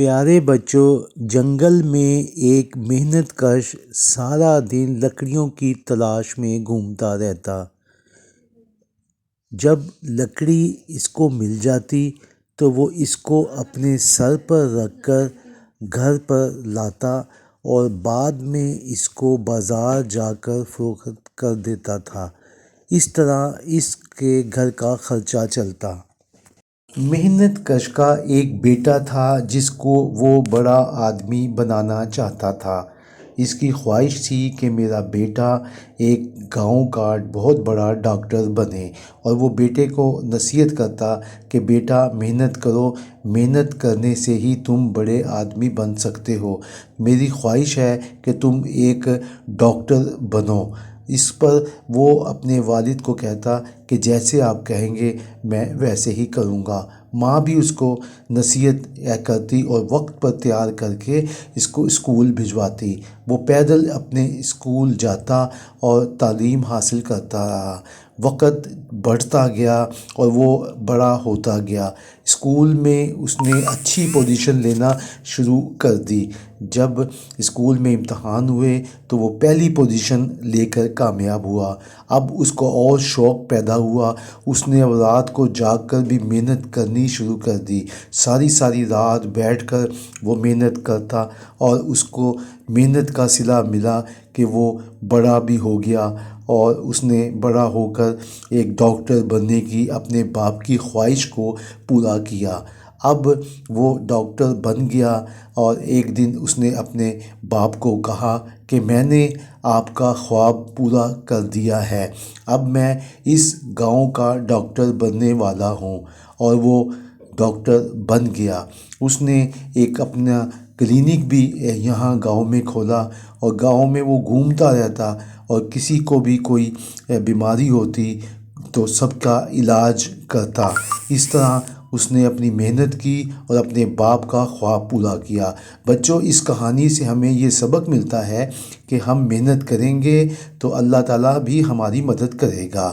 پیارے بچوں، جنگل میں ایک محنت کش سارا دن لکڑیوں کی تلاش میں گھومتا رہتا۔ جب لکڑی اس کو مل جاتی تو وہ اس کو اپنے سر پر رکھ کر گھر پر لاتا اور بعد میں اس کو بازار جا کر فروخت کر دیتا تھا۔ اس طرح اس کے گھر کا خرچہ چلتا۔ محنت کش کا ایک بیٹا تھا جس کو وہ بڑا آدمی بنانا چاہتا تھا۔ اس کی خواہش تھی کہ میرا بیٹا ایک گاؤں کا بہت بڑا ڈاکٹر بنے، اور وہ بیٹے کو نصیحت کرتا کہ بیٹا محنت کرو، محنت کرنے سے ہی تم بڑے آدمی بن سکتے ہو، میری خواہش ہے کہ تم ایک ڈاکٹر بنو۔ اس پر وہ اپنے والد کو کہتا کہ جیسے آپ کہیں گے میں ویسے ہی کروں گا۔ ماں بھی اس کو نصیحت کرتی اور وقت پر تیار کر کے اس کو اسکول بھجواتی۔ وہ پیدل اپنے اسکول جاتا اور تعلیم حاصل کرتا رہا۔ وقت بڑھتا گیا اور وہ بڑا ہوتا گیا۔ اسکول میں اس نے اچھی پوزیشن لینا شروع کر دی۔ جب اسکول میں امتحان ہوئے تو وہ پہلی پوزیشن لے کر کامیاب ہوا۔ اب اس کو اور شوق پیدا ہوا۔ اس نے اب رات کو جاگ کر بھی محنت کرنی شروع کر دی۔ ساری رات بیٹھ کر وہ محنت کرتا اور اس کو محنت کا صلہ ملا کہ وہ بڑا بھی ہو گیا، اور اس نے بڑا ہو کر ایک ڈاکٹر بننے کی اپنے باپ کی خواہش کو پورا کیا۔ اب وہ ڈاکٹر بن گیا، اور ایک دن اس نے اپنے باپ کو کہا کہ میں نے آپ کا خواب پورا کر دیا ہے، اب میں اس گاؤں کا ڈاکٹر بننے والا ہوں۔ اور وہ ڈاکٹر بن گیا۔ اس نے ایک اپنا کلینک بھی یہاں گاؤں میں کھولا، اور گاؤں میں وہ گھومتا رہتا، اور کسی کو بھی کوئی بیماری ہوتی تو سب کا علاج کرتا۔ اس طرح اس نے اپنی محنت کی اور اپنے باپ کا خواب پورا کیا۔ بچوں، اس کہانی سے ہمیں یہ سبق ملتا ہے کہ ہم محنت کریں گے تو اللہ تعالیٰ بھی ہماری مدد کرے گا۔